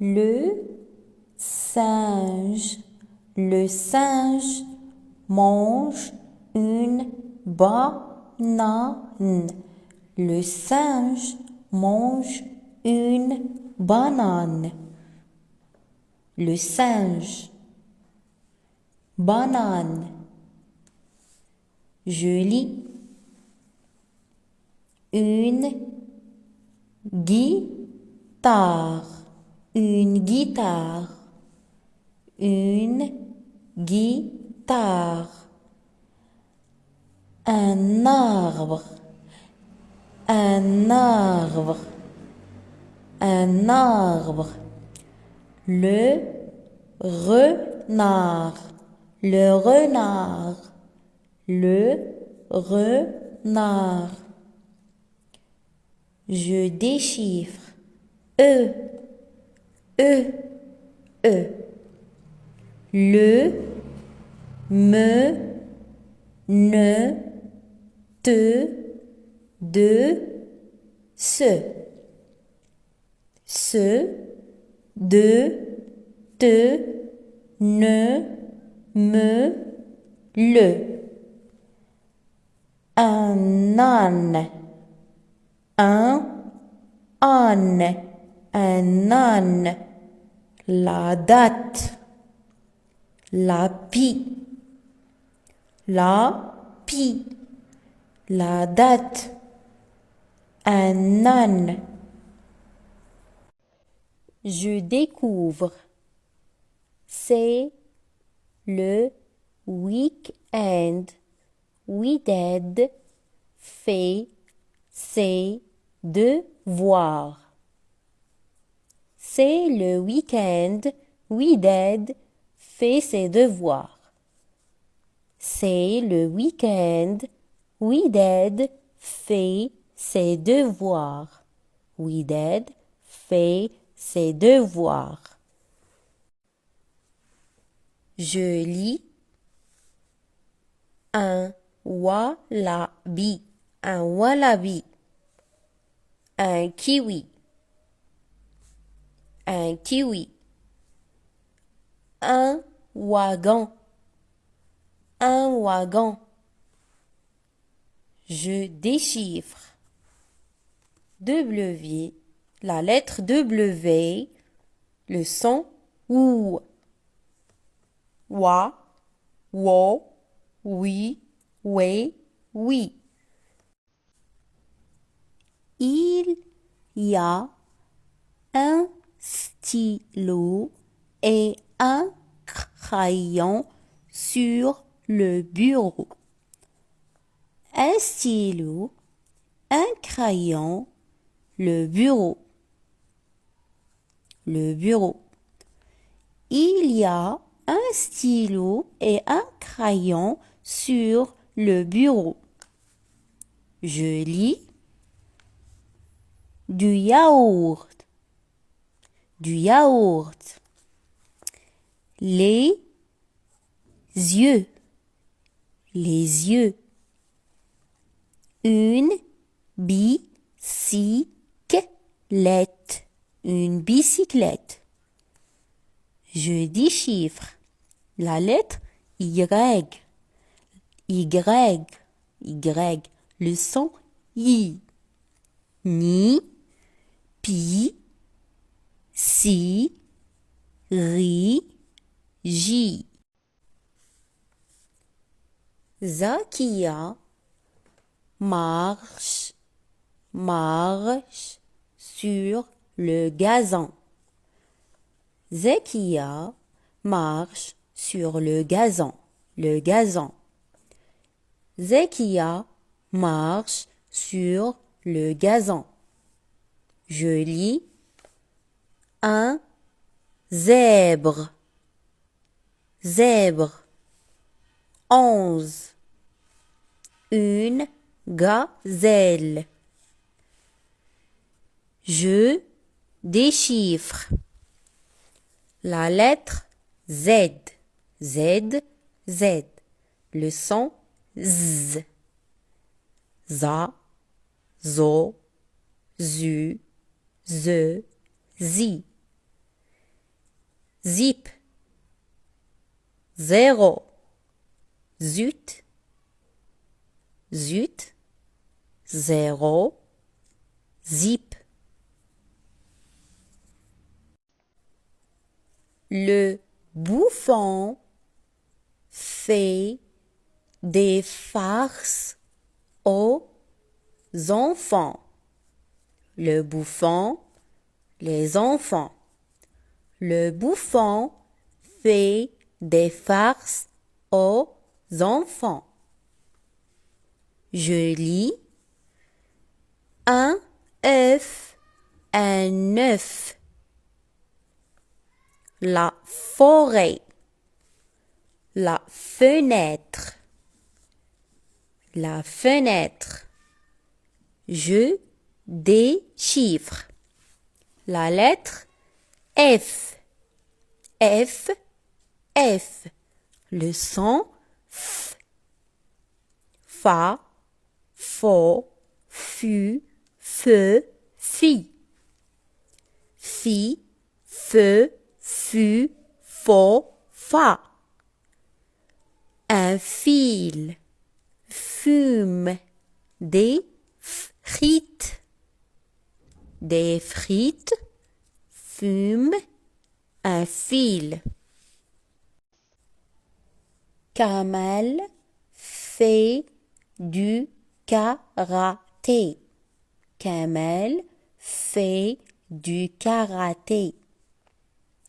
Le singe. Le singe mange une banane. Le singe mange une banane. Le singe. Banane. Je lis. Une guitare. Une guitare. Une guitare. Un arbre. Un arbre. Un arbre. Le renard. Le renard. Le renard. Je déchiffre. E. E. E. Le, me, ne, te, de, ce. Ce, de, te, ne, me, le. Un âne. Un âne. Un âne. La date. La pie. La pie. La date. Un âne. Je découvre. C'est le week-end. Wided fait ses devoirs. C'est le week-end. Wided fait ses devoirs. C'est le week-end. Wided fait ses devoirs. Wided fait ses devoirs. Je lis. Un wallaby. Un wallaby. Un kiwi. Un kiwi. Un wagon. Un wagon. Je déchiffre. W. La lettre W. Le son OU. Wa. Wo. Oui. We. Oui. Il y a un stylo et un crayon sur le bureau. Un stylo, un crayon, le bureau. Le bureau. Il y a un stylo et un crayon sur le bureau. Je lis. Du yaourt. Du yaourt. Les yeux. Les yeux. Une bicyclette. Une bicyclette. Je déchiffre. La lettre Y. Y. Y. Le son I. Ni. Pi. Si. Ri. J. Zakia marche. Marche sur le gazon. Zakia marche sur le gazon. Le gazon. Zakia marche sur le gazon. Je lis. Un zèbre. Zèbre. 11. Une gazelle. Je déchiffre. La lettre Z. Z. Z. Le son Z. Za. Zo. Zu. Ze. Zi. zip. 0. Zut, zut. 0. Zip. Le bouffon fait des farces aux enfants. Le bouffon, les enfants. Le bouffon fait des farces aux enfants. Je lis un œuf, un œuf. La forêt, la fenêtre, la fenêtre. Je déchiffre la lettre F, F, F. Le son F, fa, fo, fu, fe, fi. Fi, fe, fu, fo, fa. Un fil fume des frites. Des frites fument un fil. Kamel fait du karaté. Kamel fait du karaté.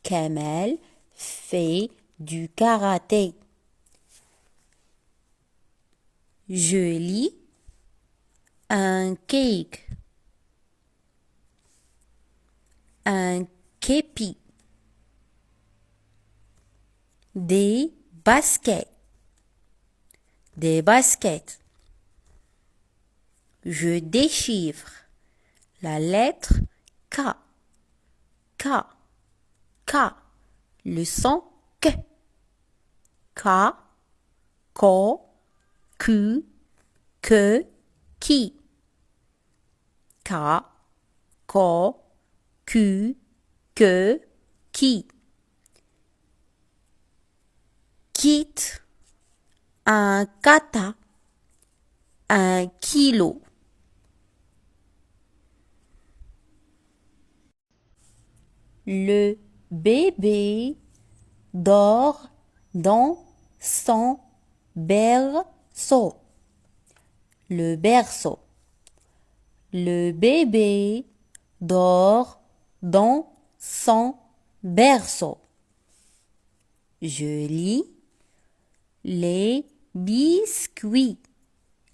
Kamel fait du karaté. Je lis un cake, un képi, des baskets, des baskets. Je déchiffre la lettre K, K, K. Le son K. K, ko, ku, que, qui. K, ko, ku, que, qui. Quitte, un kata, un kilo. Le bébé dort dans son berceau. Le berceau. Le bébé dort dans son berceau. Je lis les biscuits,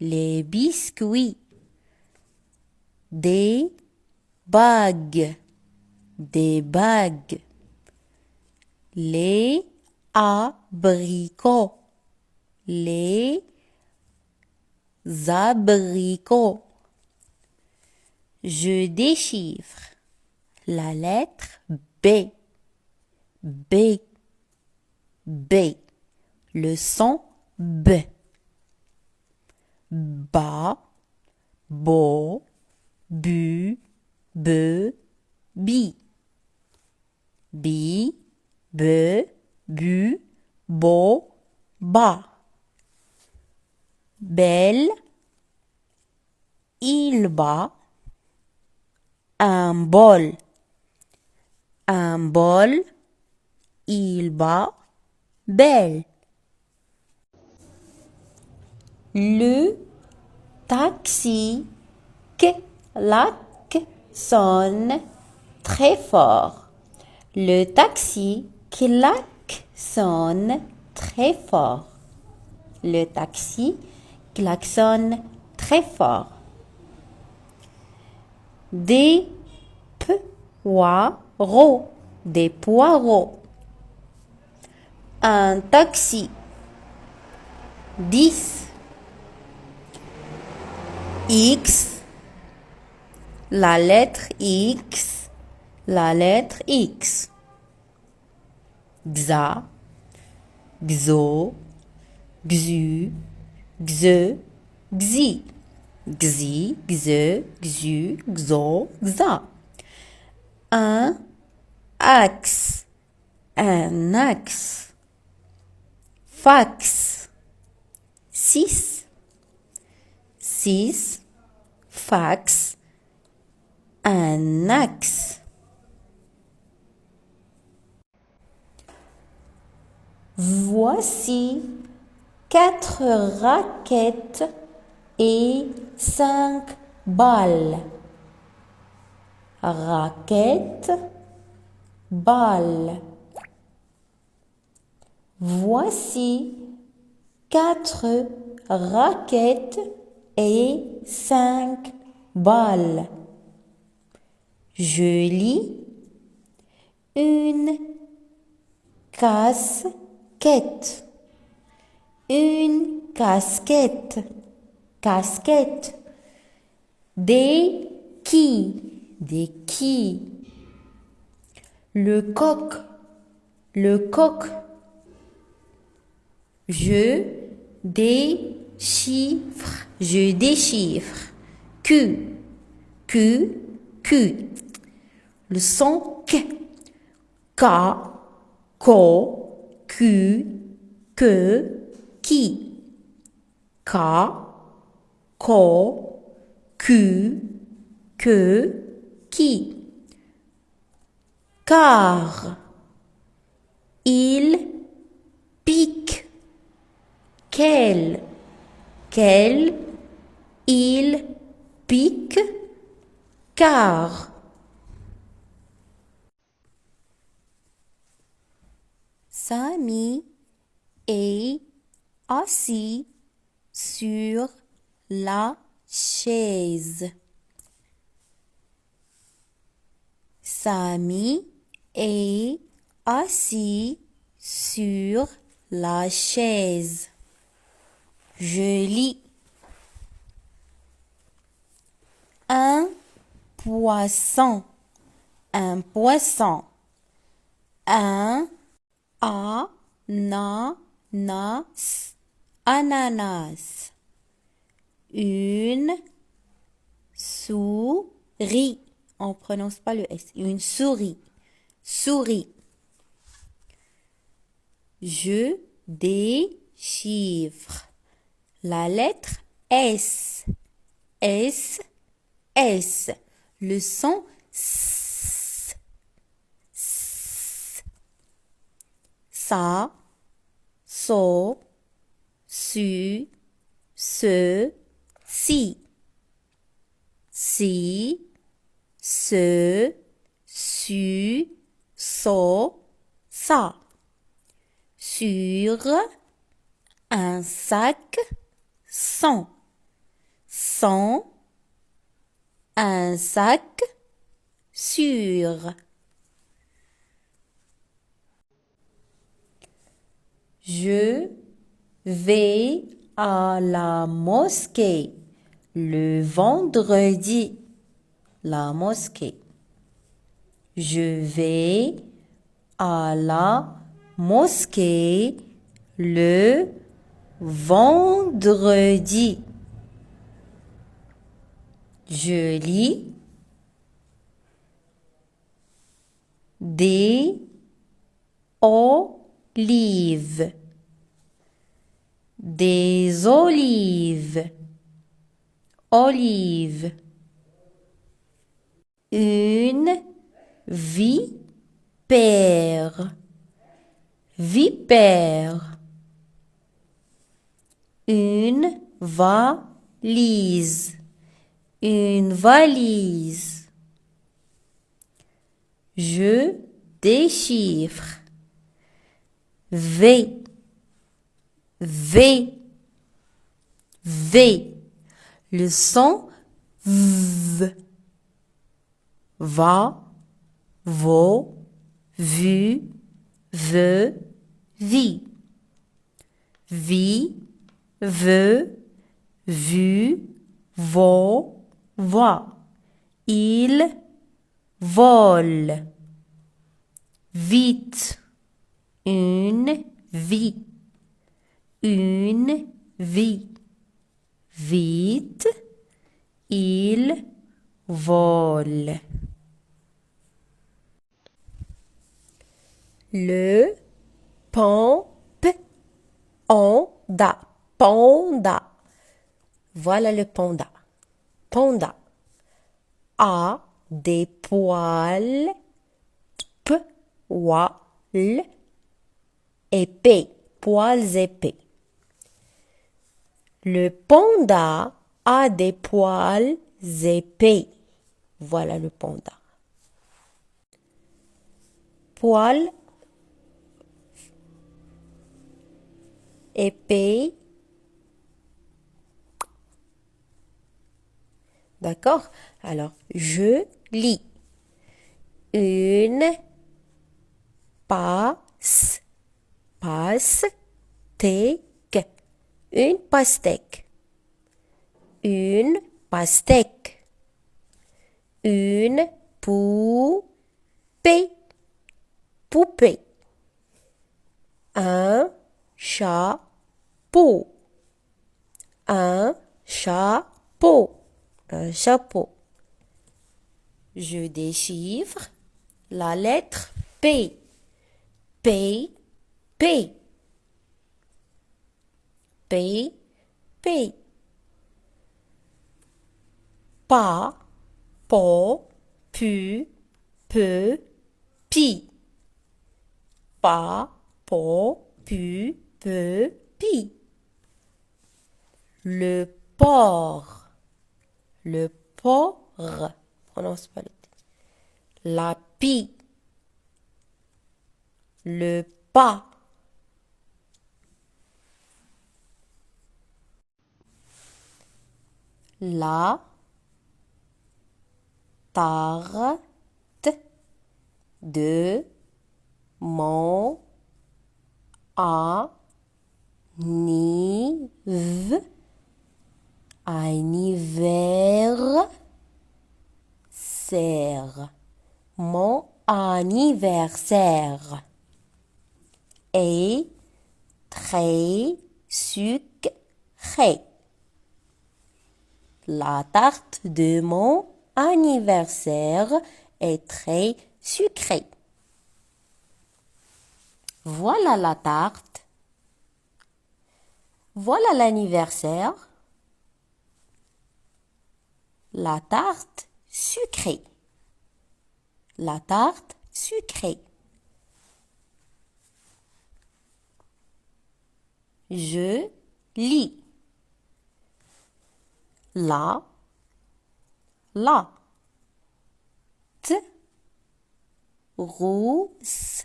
les biscuits, des bagues, des bagues, les abricots, les abricots. Je déchiffre la lettre B, B, B. Le son B. Ba, bo, bu, be, bi. Bi, be, bu, bo, ba. Belle, il bat un bol. Un bol, il bat belle. Le taxi klaxonne très fort. Le taxi klaxonne très fort. Le taxi klaxonne très fort. Des poireaux, des poireaux. Un taxi. 10. X, la lettre X, la lettre X. Xa, xo, xu, xe, xi. Xi, xe, xu, xo, xa. Un axe, un axe. Fax. 6. 6. Fax. Un axe. Voici 4 raquettes et 5 balles. Raquette, balle. Voici 4 raquettes et 5 balles. Je lis une casquette. Une casquette. Casquette. Des quilles. Des quilles. Le coq. Le coq. Je déchiffre. Je déchiffre. Q. Q. Q. Le son K. K. Ko. Q. Que. Qui. K. Ko. Q. Que. Qui. Car. Il pique. Quel. Quel. Il pique. Car. Samy est assis sur la chaise. Samy est assis sur la chaise. Je lis un poisson. Un poisson. Un ananas. Ananas. Une souris. On ne prononce pas le S. Une souris. Souris. Je déchiffre la lettre S. S. S. Le son S. S. Ça. So. Su. Se. Si. Si. Se. Su. So. Ça. Sur un sac sans. Sans un sac sur. Je vais à la mosquée le vendredi. La mosquée. Je vais à la mosquée le vendredi. Je lis des olives. Des olives. Olive. Une vipère. Vipère. Une valise. Une valise. Je déchiffre. V. V. V. Le son V. Va. Vo. Vu. Ve. Vi. Vi. Ve. Vu. Vo. Va. Il vole. Vite. Une vie. Une vie. Vite. Il vole. Le panda. Panda. Voilà le panda. Panda a des poils poils épais. Poils épais. Le panda a des poils épais. Voilà le panda. Poils épais. D'accord? Alors, je lis. Une pastèque. Une pastèque. Une pastèque. Une poupée. Poupée. Un chapeau. Un chapeau. Un chapeau. Je déchiffre la lettre P. P, P. P, P. Pa, po, pu, peu, pi. Pa, po, pu, peu, pi. Le porc. Le porc. Prononce pas le T. La pie. Le pas. La tarte de mon anniversaire. Mon anniversaire est très sucré. La tarte de mon anniversaire est très sucrée. Voilà la tarte. Voilà l'anniversaire. La tarte sucrée. La tarte sucrée. Je lis. La trousse.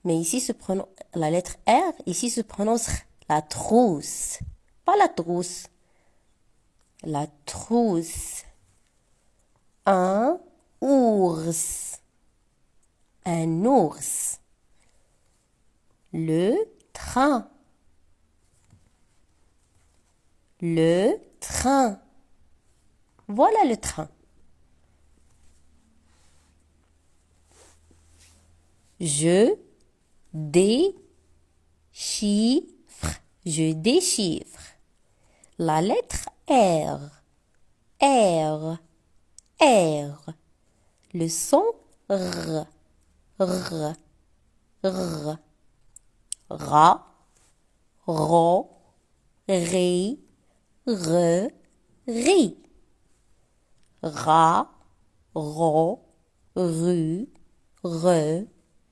Mais ici se prononce la lettre R, ici se prononce la trousse. Pas la trousse. La trousse. Un ours. Un ours. Le train. Le train. Voilà le train. Je déchiffre. Je déchiffre. La lettre R. R. R. Le son R. R. R. Ra. Ro. Ré. Re. Ri. Ra. Ro. Ru. Re.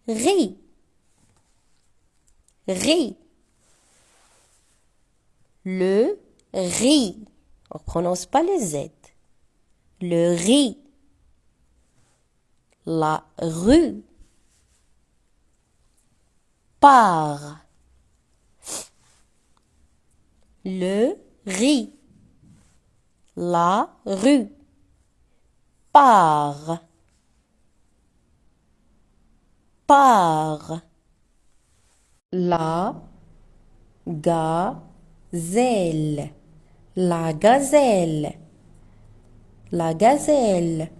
Ri. Ri. Le riz. On ne prononce pas le Z. Le riz. La rue. Part. Le riz. La rue. Part. Part. La gazelle. La gazelle. La gazelle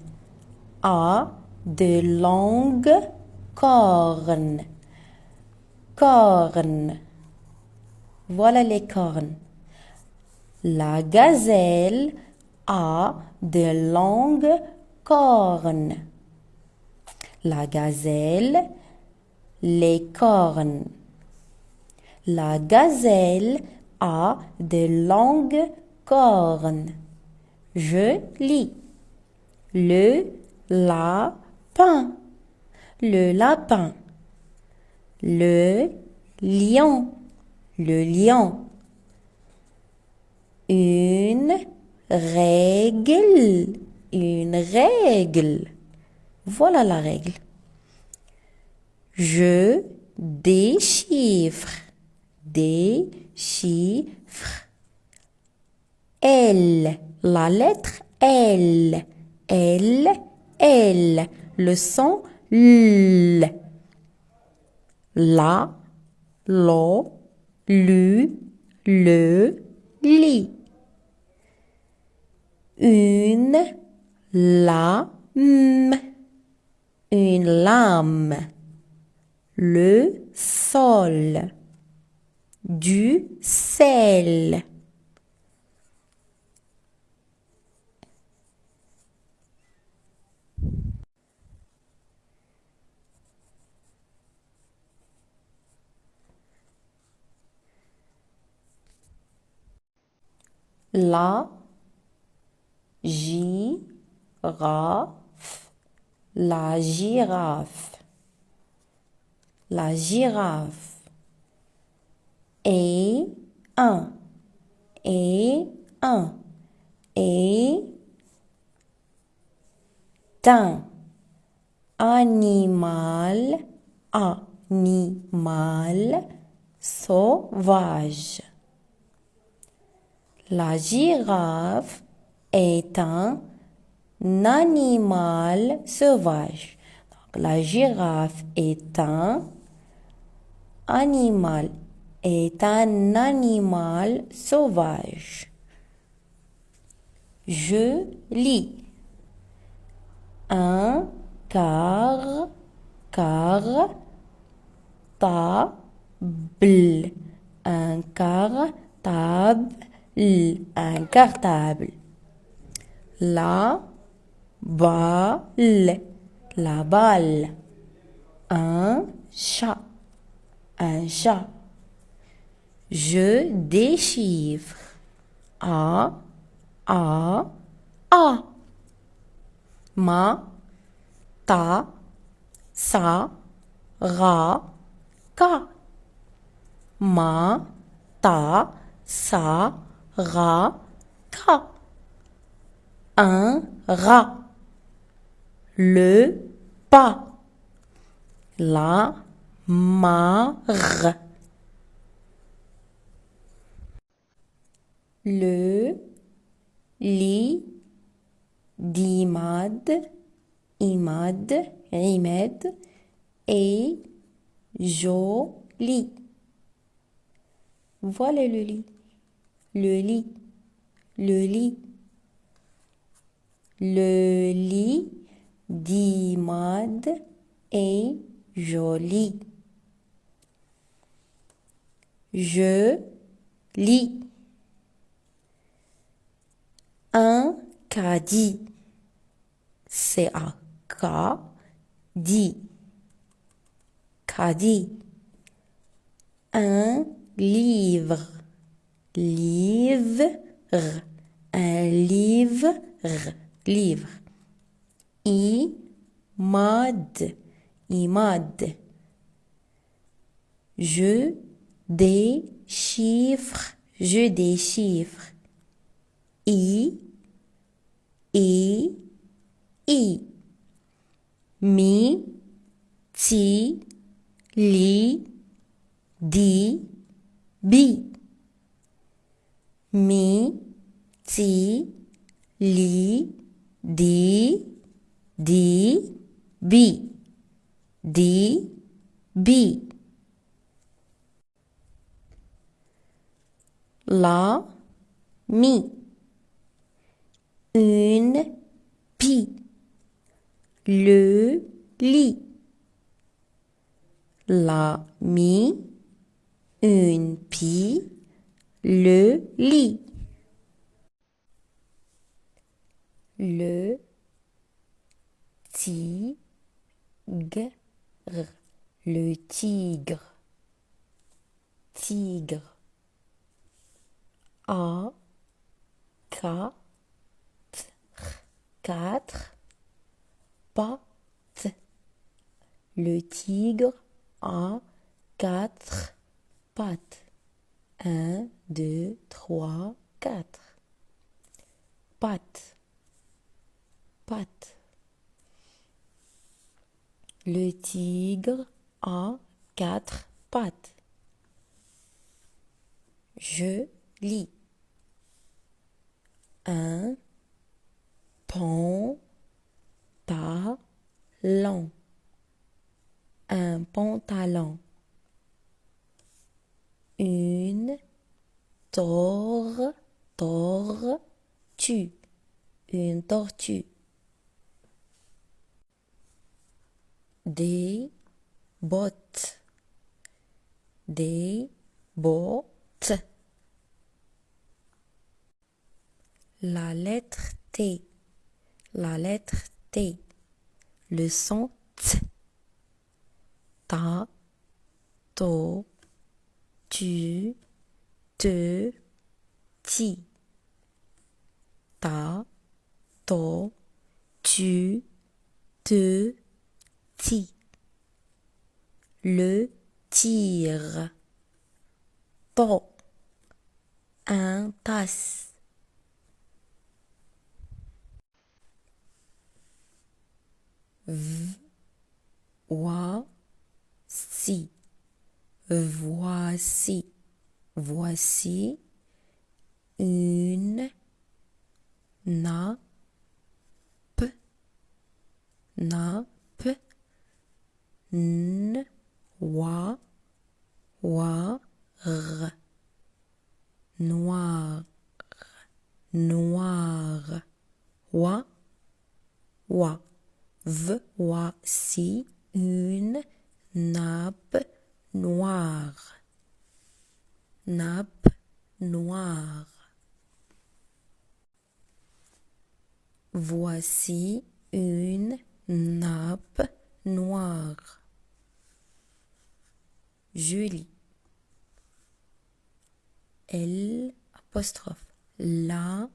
a de longues cornes. Cornes. Voilà les cornes. La gazelle a de longues cornes. La gazelle les cornes. La gazelle a de longues cornes. Je lis. Le lapin. Le lapin. Le lion. Le lion. Une règle. Une règle. Voilà la règle. Je déchiffre. Déchiffre. L. La lettre L. L. L. Le son L. La. Lo. Lu. Le. Li. Une lame. Une lame. Le sol. Du sel. La girafe. La girafe. La girafe. Et un. Et un. Et un. Animal. Animal sauvage. La girafe est un animal sauvage. Donc, la girafe est un animal sauvage. Je lis. Un cartable. Un cartable. Un cartable. La balle. La balle. Un chat. Un chat. Je déchiffre. A. Ma. Ta. Sa. Ra. Ka. Ma. Ta. Sa. Ra. Ka. Un rat. Le pas. La mare. Le lit d'Imad, Imed, est joli. Voilà le lit. Le lit. Le lit. Le lit d'Imad est joli. Je lis. Un caddie. C-A-K-D-I. Caddie. Un livre. Livre. Un livre. Livre. Imad. Imad. Je déchiffre. Je déchiffre. I. Mi. Ti. Li. Di. Bi. Mi. Ti. Li. Di. Bi. Bi. La. Mi. Une pie. Le lit. La mi. Une pie. Le lit. Le tigre. Le tigre. Tigre. A, quatre, quatre, pattes. Le tigre a quatre pattes. 1, 2, 3, 4. Pattes. Pattes. Le tigre a quatre pattes. Je lis. Un pantalon. Un pantalon. Une tortue. Une tortue. Des bottes. Des bottes. La lettre T. La lettre T. Le son T. Ta, to, tu, te, ti. Ta, to, tu, te, ti. Le tir. To. Un tasse. Voici. Voici. Voici une nappe. Nappe. Noir. Noir. Noir. Voici une nappe noire. Nappe noire. Voici une nappe noire. Je lis. L apostrophe. La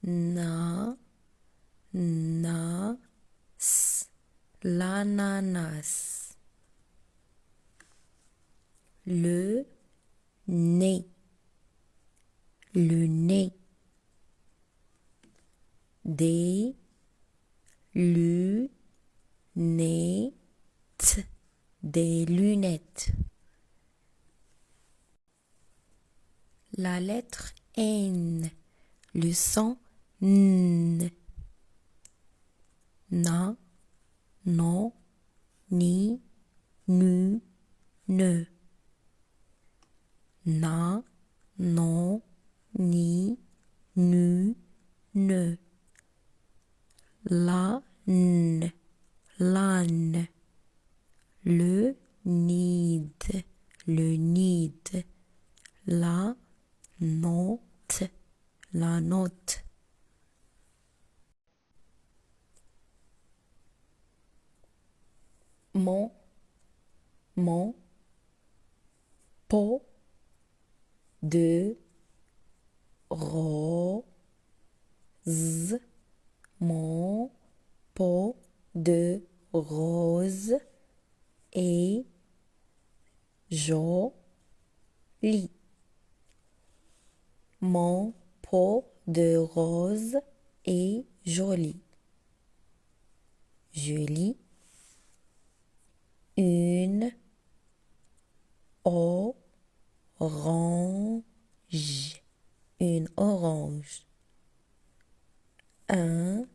na nas. L'ananas. Le nez. Le nez. Des lunettes. Des lunettes. La lettre N. Le son N. Na, non, ni, nu, ne. Na, non, ni, nu, ne. La, n, l'âne. Le nid. Le nid. La note. La note. Mon pot de rose. Mon pot de rose est joli. Mon pot de rose est joli. Je lis. Une orange. Une orange. Un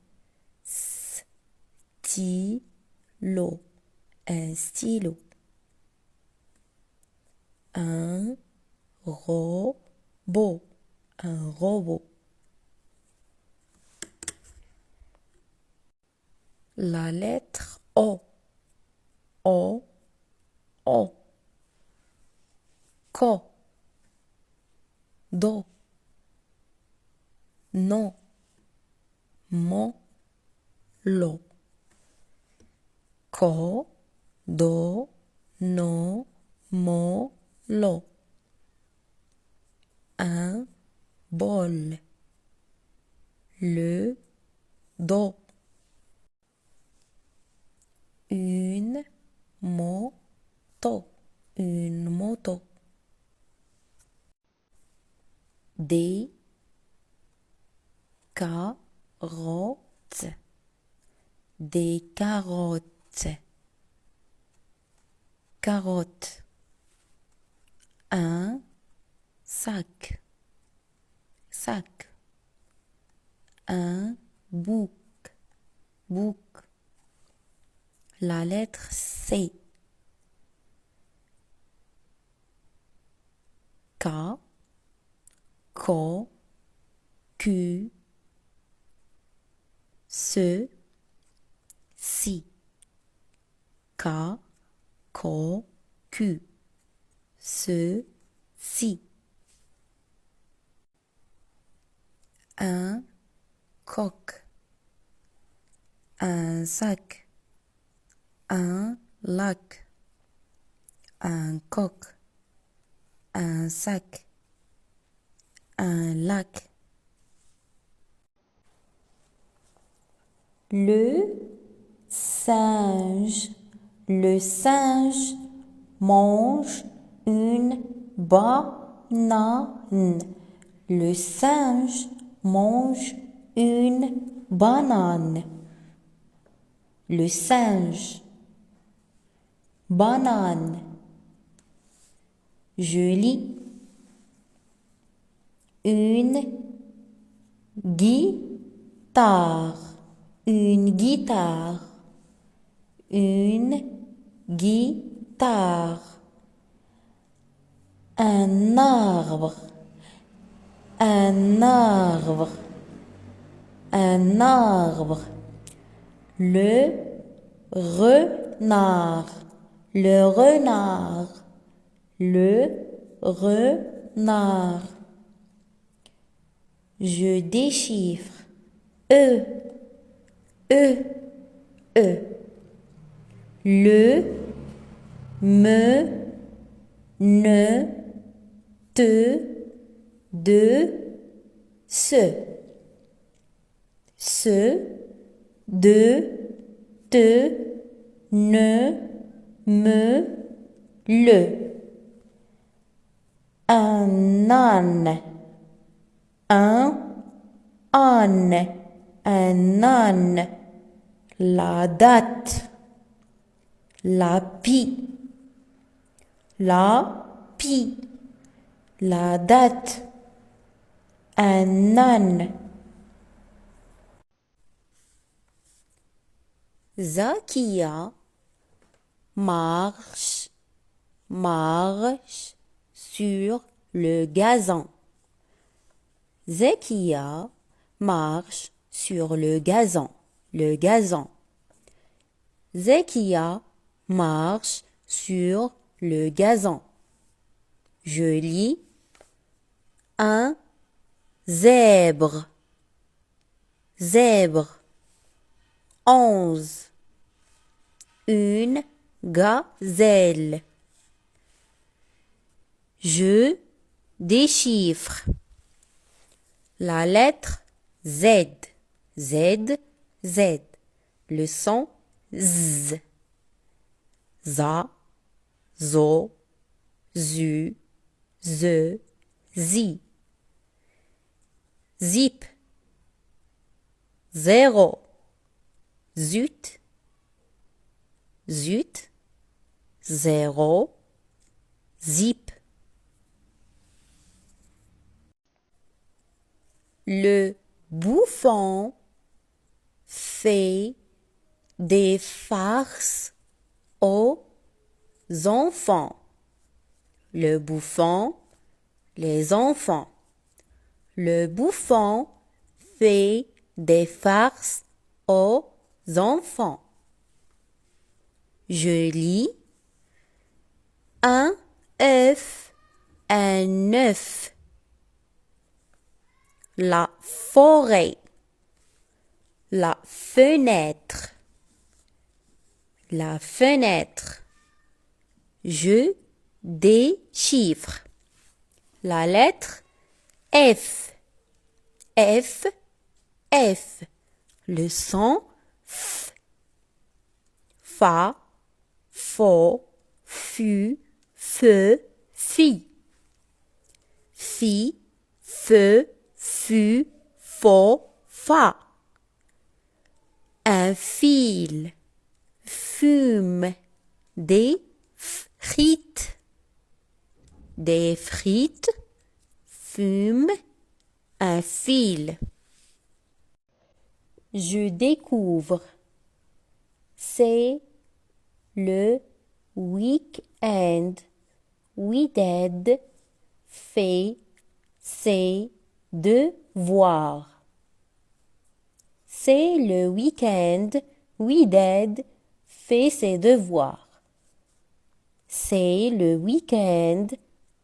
stylo. Un stylo. Un robot. Un robot. La lettre O. O. O. Co. Do. Non. Mon. Lo. Co. do, no, mo, lo. Un bol, le, do. Une moto, une moto. Des carottes, des carottes. Carotte. Un sac, sac. Un bouc, bouc. La lettre C. K, ko, Q, ce, si. K, ko, Q, ce, si. Un coq, un sac, un lac, un coq, un sac, un lac. Le singe mange une banane. Le singe mange une banane. Le singe. Banane. Je lis. Une guitare. Une guitare. Une guitare. Un arbre. Un arbre. Un arbre. Le renard. Le renard. Le renard. Je déchiffre. E. E. E. Le, me, ne, te, de, ce. Ce, de, te, ne, me, le. Un âne. Un âne. Un âne. La date. La pie. La pie. La date. Un âne. Zakia marche sur le gazon. Zakia marche sur le gazon. Le gazon. Zakia marche sur le gazon. Je lis un zèbre. Zèbre. 11. Une gazelle. Je déchiffre. La lettre Z. Z, Z. Le son Z. Za, zo, zu, ze, zi. Zip. 0. Zut. Zut. 0. Zip. Le bouffon fait des farces aux enfants. Le bouffon, les enfants. Le bouffon fait des farces aux enfants. Je lis un œuf, un œuf. La forêt. La fenêtre. La fenêtre. Je déchiffre. La lettre F. F, F. Le son F. Fa, fo, fu, fe, fi. Fi, fe, fu, fo, fa. Un fil. Fume. Des frites. Des frites. Fume. Un fil. Je découvre. C'est le week-end. Wided fait ses devoirs. C'est le week-end. Wided fait ses devoirs. C'est le week-end.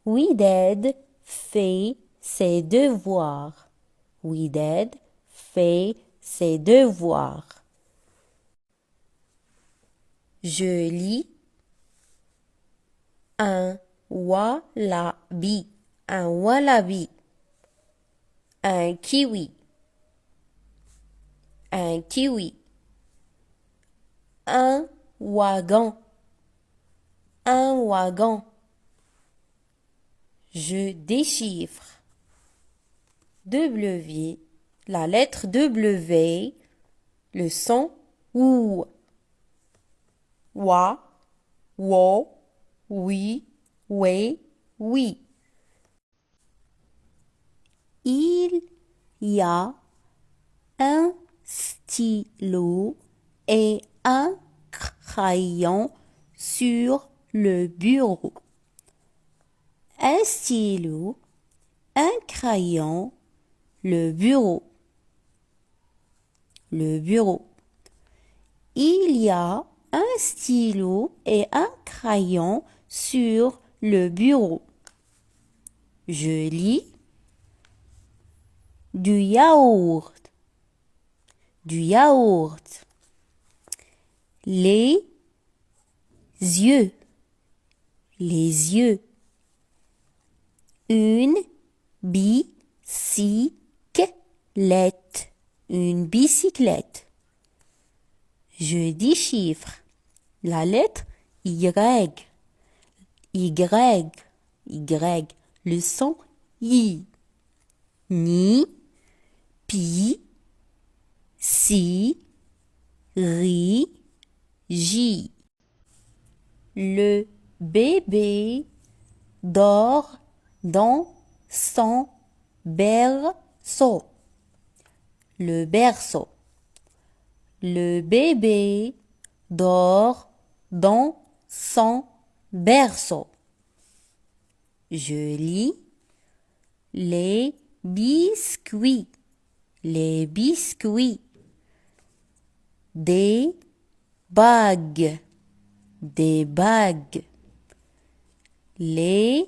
Wided fait ses devoirs. Wided fait ses devoirs. Je lis un wallaby, un wallaby, un kiwi, un kiwi, un wagon, un wagon. Je déchiffre. W, la lettre W, le son OU. Wa, wo, oui, oui, oui. Il y a un stylo et un crayon sur le bureau. Un stylo, un crayon, le bureau. Le bureau. Il y a un stylo et un crayon sur le bureau. Je lis du yaourt. Du yaourt. Les yeux. Les yeux. Une bicyclette. Une bicyclette. Je déchiffre. La lettre Y. Y. Y. Le son I. Ni. Pi. Si. Ri. J. Le bébé dort dans son berceau. Le berceau. Le bébé dort dans son berceau. Je lis les biscuits. Les biscuits. Des bagues. Des bagues. Les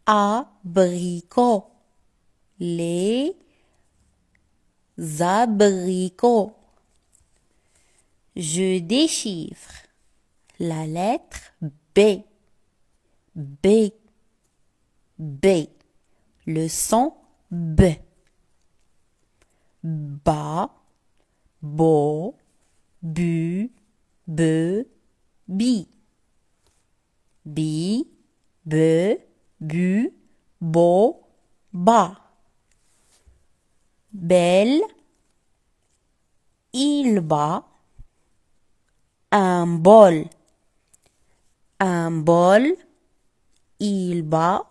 abricots. Les abricots. Je déchiffre. La lettre B. B. B. Le son B. Ba. Bo. Bu. Be. Bi. Bi. Be. Bu. Bo. Ba. Belle. Il bat. Un bol. Un bol. Il bat.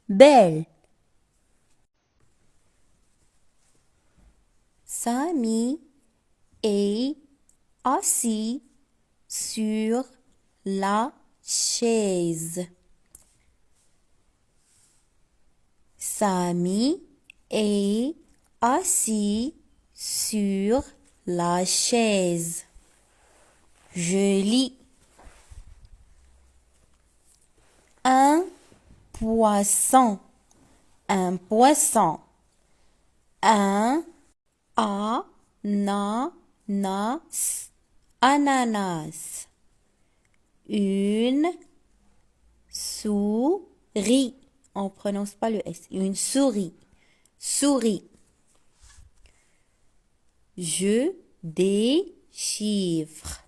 Belle. Samy est assis sur la chaise. Samy est assis sur la chaise. Je lis un poisson, un poisson, un ananas, ananas, Une souris. On ne prononce pas le S. Une souris. Souris. Je déchiffre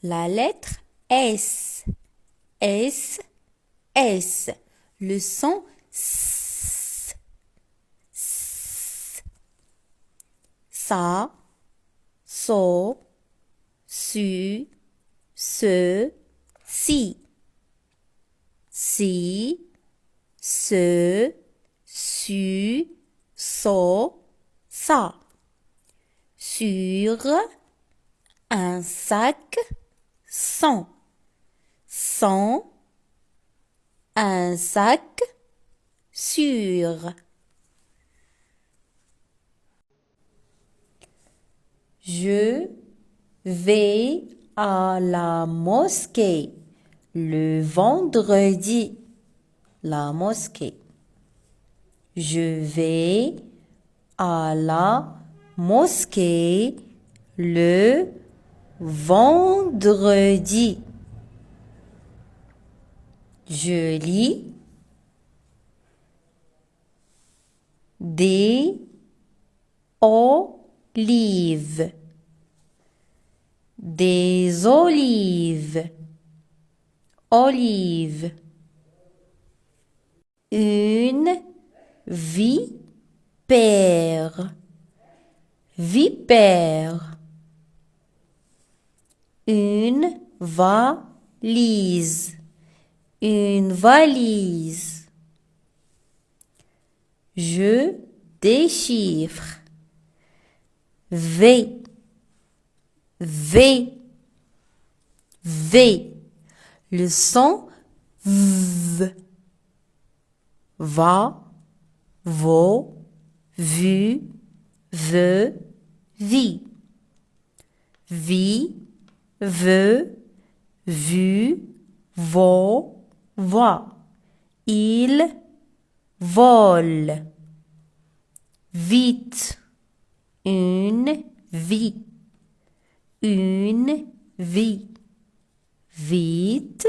la lettre S. S. S. Le son S. S. Ça. So. Su. Ce. Si. Si. Ce. Su. So. Ça. Sur un sac sans. Sans un sac sur. Je vais à la mosquée le vendredi. La mosquée. Je vais à la mosquée le vendredi. Je lis des olives. Des olives. Olive. Une vipère. Vipère. Une valise. Une valise. Je déchiffre. V. V. V. Le son V. Va. Vo. Vu. Ve. Vi. Vi. Ve. Vu. Vo. Voit. Il vole. Vite. Une vie. Une vie. Vite.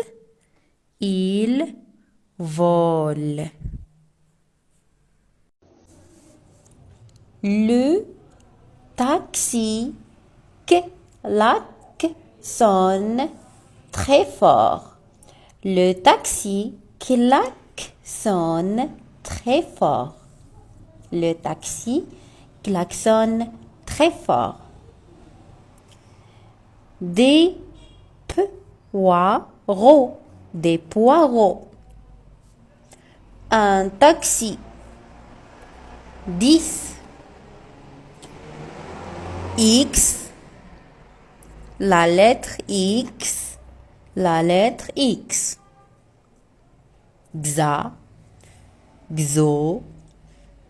Il vole. Le taxi klaxonne très fort. Le taxi klaxonne très fort. Le taxi klaxonne très fort. Des poireaux. Des poireaux. Un taxi. 10. X. La lettre X. La lettre X. Xa. Xo.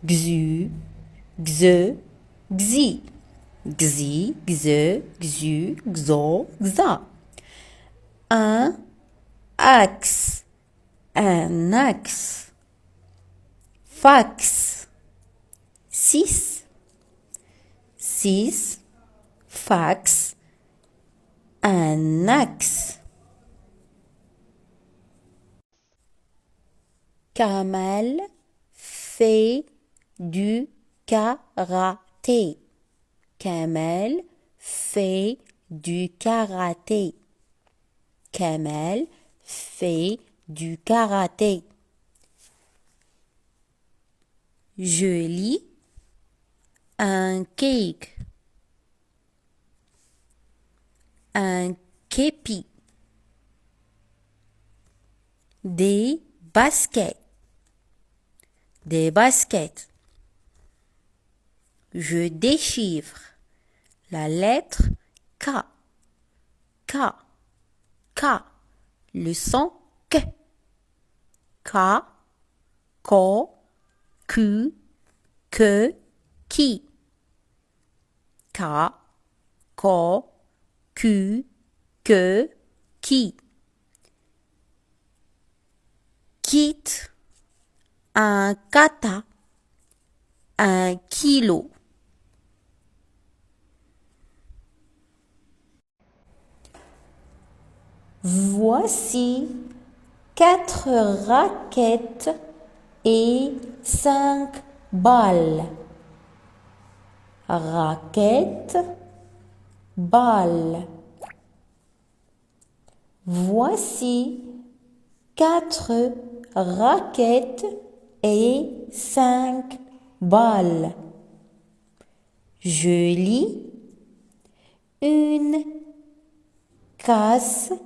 Xu. Xe. Xi. Xi. Xe. Xu. Xo. Xa. Un axe. Un axe. Fax. 6. 6. Fax. Un axe. Kamel fait du karaté. Kamel fait du karaté. Kamel fait du karaté. Je lis un cake. Un képi. Des baskets. Des baskets. Je déchiffre la lettre K. K. K. Le son K. K. Ko. Ku. Que. Qui. K. Ko. Ku. Que. Qui. Quitte. Un kata. Un kilo. Voici 4 raquettes et 5 balles. Raquette, balle. Voici 4 raquettes et 5 balles. Je lis une casquette.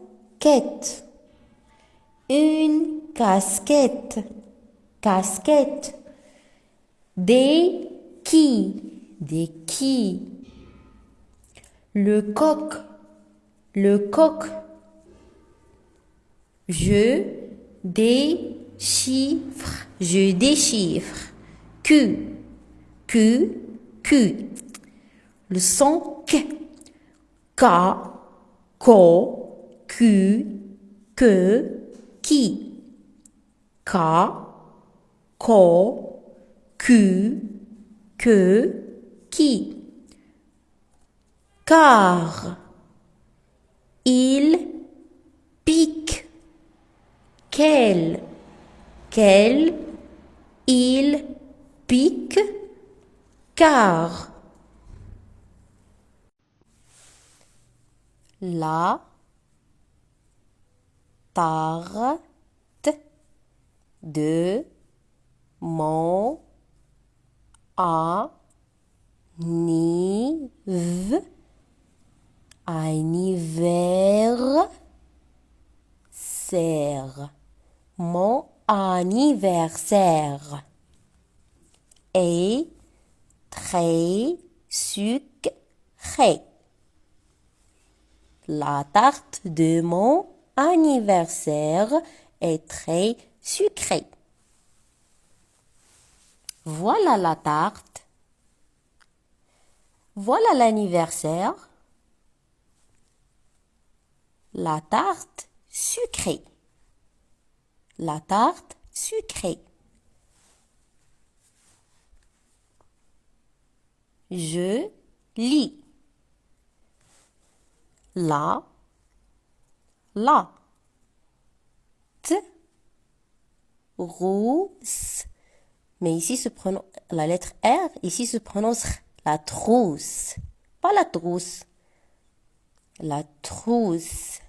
Une casquette. Casquette. Des quilles. Des quilles. Le coq. Le coq. Je déchiffre. Je déchiffre. Q. Q. Q. Le son K. K. Ko. Q. Que. Qui. K. Ko. Q. Que. Qui. Car. Il pique. Quel. Quel. Il pique. Car. La tarte de mon anniversaire. Mon anniversaire est très sucré. La tarte de mon anniversaire est très sucrée. Voilà la tarte. Voilà l'anniversaire. La tarte sucrée. La tarte sucrée. Je lis. La trousse. Mais ici se prononce la lettre R, ici se prononce la trousse. Pas la trousse. La trousse.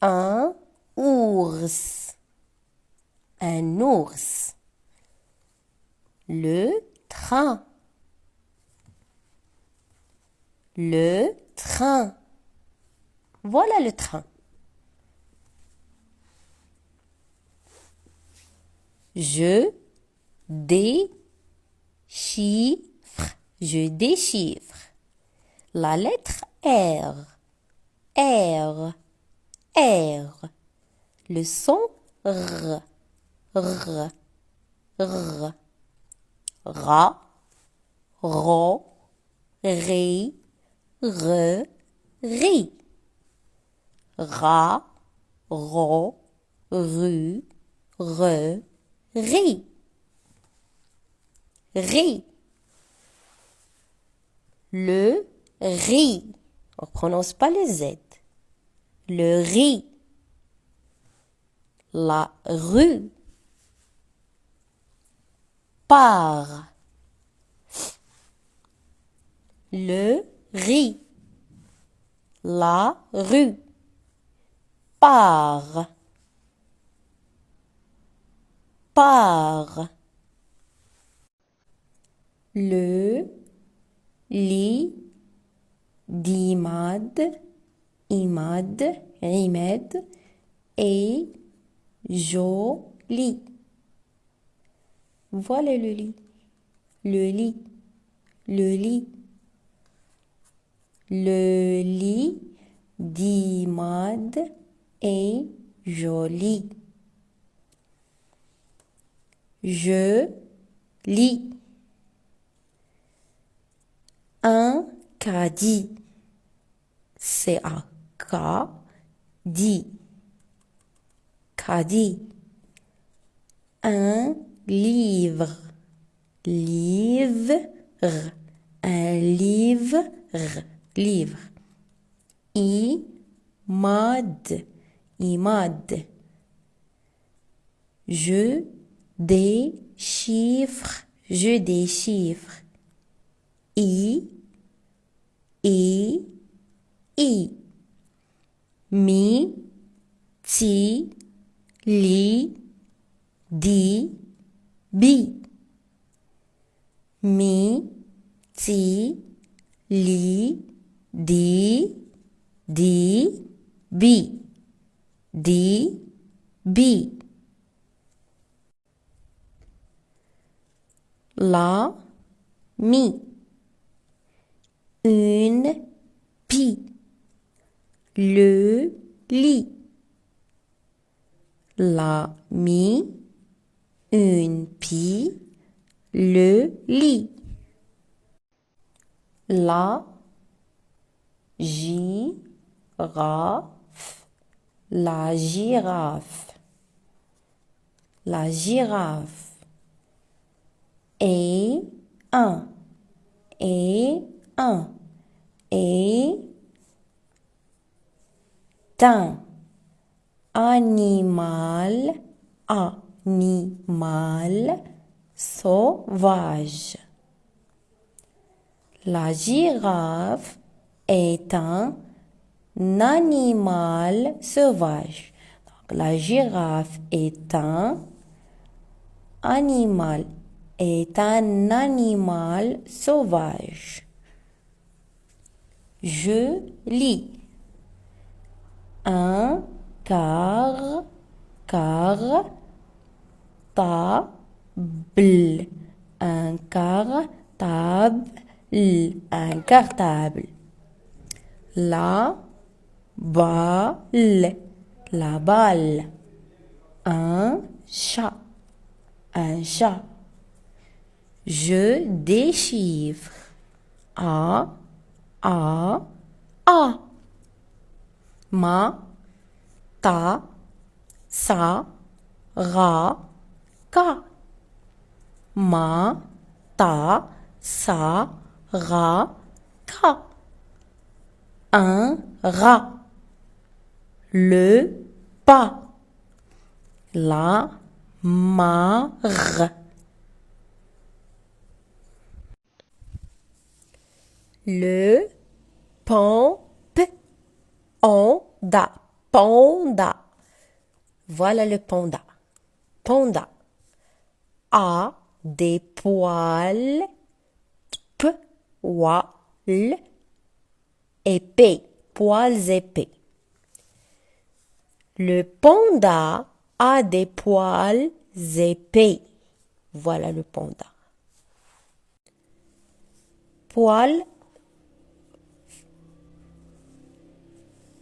Un ours. Un ours. Le train. Le train. Voilà le train. Je déchiffre. Je déchiffre. La lettre R. R. R. Le son R. R. R. Ra. Ro. Ré. Re. Ri. Ra. Ro. Ru. Re. Ri. Ri. Le riz. On ne prononce pas le Z. Le riz. La rue. Part. Le riz. La rue. Part. Part. Le lit d'Imad, Imed, est joli. Voilà le lit. Le lit. Le lit. Le lit d'Imad est joli. Je lis. Un caddie. C-A-K-D-I. Caddie. Un livre. Livre. Un livre. Livre. ماد إماد. Je déchiffre, je déchiffre. I, I. Mi, ti, li, di, bi. Mi, ti, li, di, bi. Di, bi. La, mi. Une pie. Le lit. La mi. Une pie. Le lit. La girafe. La girafe. La girafe. Et un. Et un. Et un. Animal. Animal sauvage. La girafe est un animal sauvage. Donc, la girafe est un animal sauvage. Je lis. Un cartable. Un cartable. Un cartable. La balle. La balle. Un chat. Un chat. Je déchiffre. A. Ma. Ta. Sa. Ra. Ka. Ma. Ta. Sa. Ra. Ka. Un rat. Le pas. La mare. Le panda. Panda. Voilà le panda. Panda a des poils épais. Poils épais. Le panda a des poils épais. Voilà le panda. Poils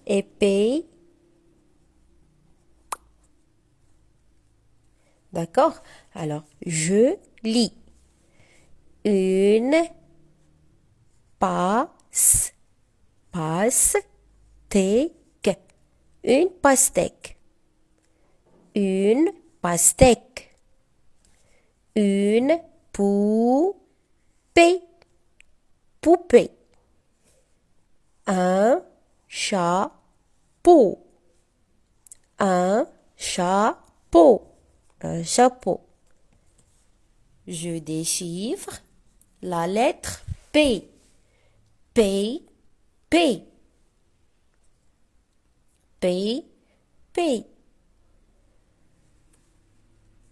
épais. D'accord? Alors, je lis. Une pastèque. Une pastèque. Une pastèque. Une poupée. Poupée. Un chapeau. Un chapeau. Un chapeau. Je déchiffre la lettre P. P. P. P. P.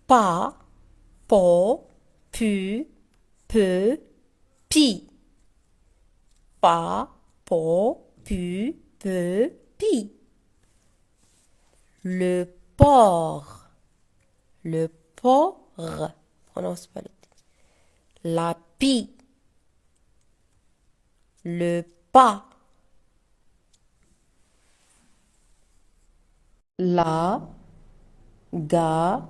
Pa. Po. Pu. Peu. Pi. Pa. Po. Pu. Peu. Pi. Le porc. Le porc. Prononce pas le T. La pie. Le pas. La gazelle.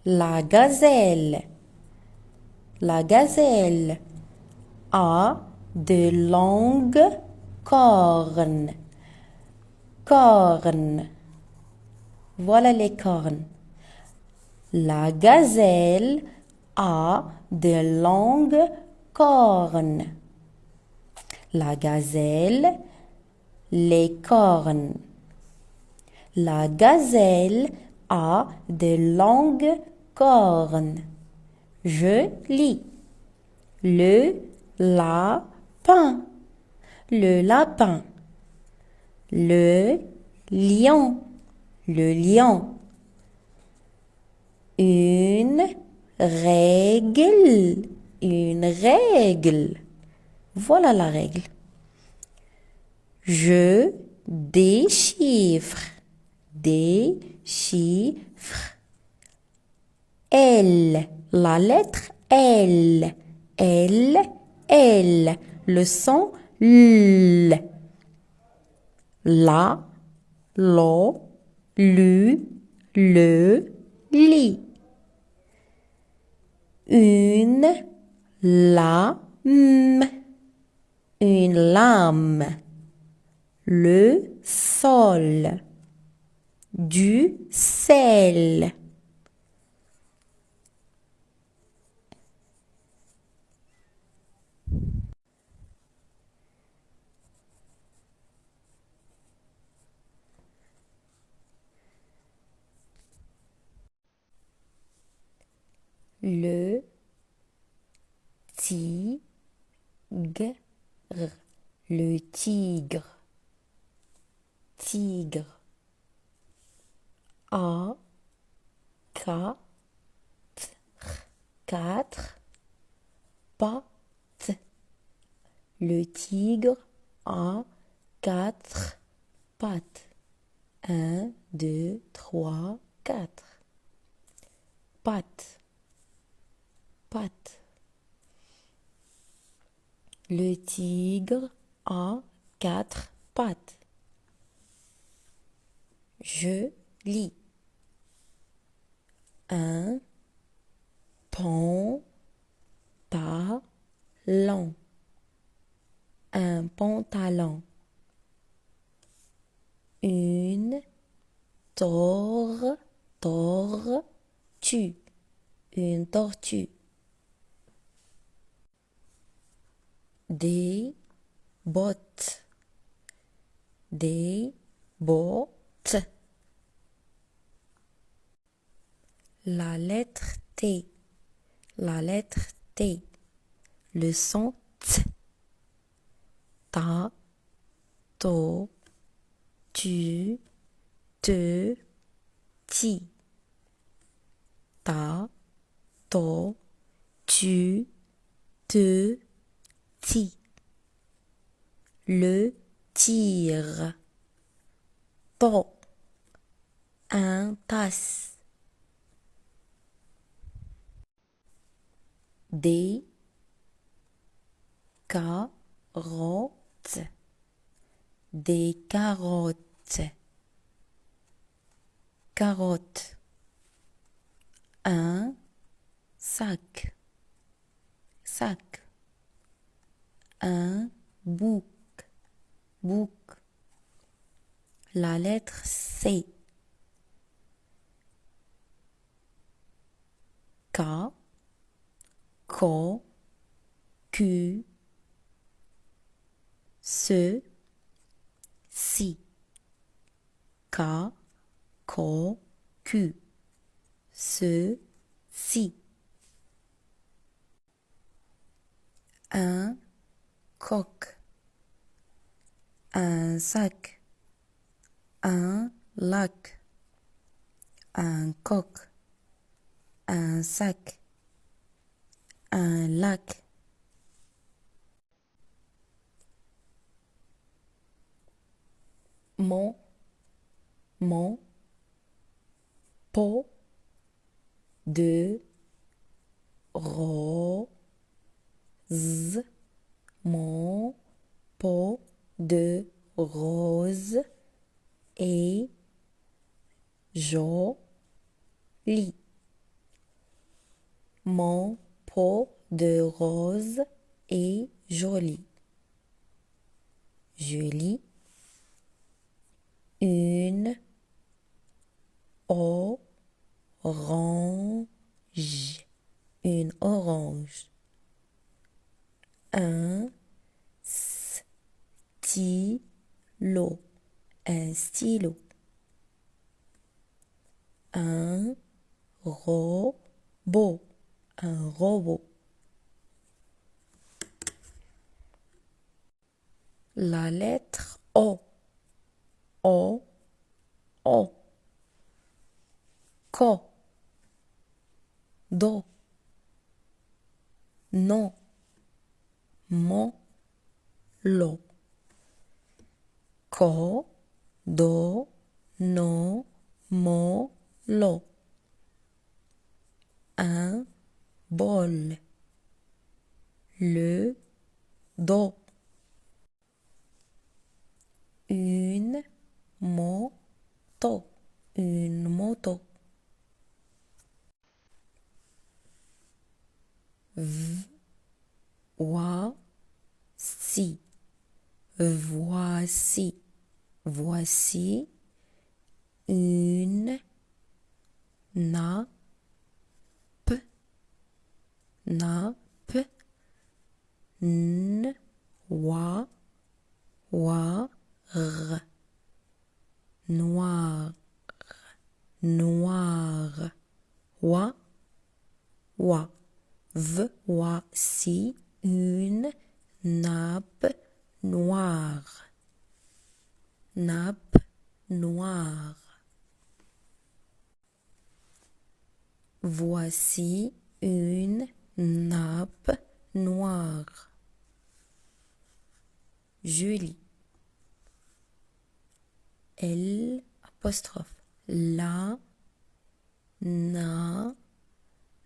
La gazelle. La gazelle a de longues cornes. Cornes. Voilà les cornes. La gazelle a de longues cornes. La gazelle les cornes. La gazelle a de longues cornes. Je lis. Le lapin. Le lapin. Le lion. Le lion. Une règle. Une règle. Voilà la règle. Je déchiffre. Déchiffre. L. La lettre L. L. L. Le son L. La. Lo. Lu. Le. Li. Une lame. Une lame. Le sol. Du sel. Le tigre. Le tigre. Tigre. A. Quatre. Quatre. Pattes. Le tigre a quatre pattes. 1, 2, 3, 4. Pattes. Pattes. Le tigre a quatre pattes. Je lis. Un pantalon. Un pantalon. Une tortue. Une tortue. Des bottes. Des bottes. La lettre T. La lettre T. Le son T. Ta, to, tu, te, ti. Ta, to, tu, te, ti. Le tir. To. Un tasse. Des carottes. Des carottes. Carottes. Un sac. Sac. Un bouc. Bouc. La lettre C. K. Ko. Q. Ce. Si. K. Ko. Q. Ce. Si. Un coq. Un sac. Un lac. Un coq. Un sac. Un lac. Mon pot de rose. Mon pot de rose est joli. Mon pot de rose est joli. Je lis. Une orange. Une orange. Un stylo. stylo. Un robot, un robot. La lettre O, O, O. Co, do, no, mo, lo. Co, do, no, mo, lo. Un bol. Le do. Une moto. Une moto. Voici. Voici. Voici une nappe. Nappe. Noir. Noir. Noir. Wa. Voici une nappe noire. Nappe noire. Voici une nappe noire. Julie. L apostrophe. La na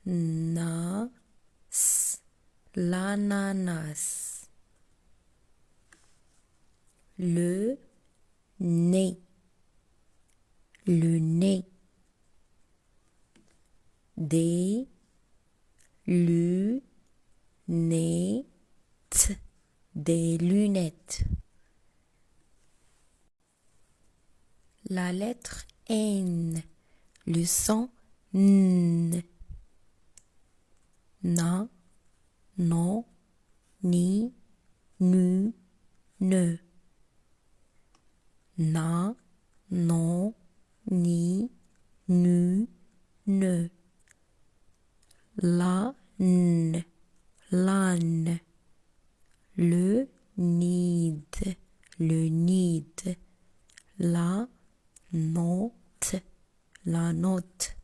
nas. L'ananas. Le nez. Le nez. Des lunettes. Des lunettes. La lettre N. Le son N. Na, non, ni, nu, ne. Na, non, ni, nu, ne. La, n, l'âne. Le nid, le nid. La note, la note.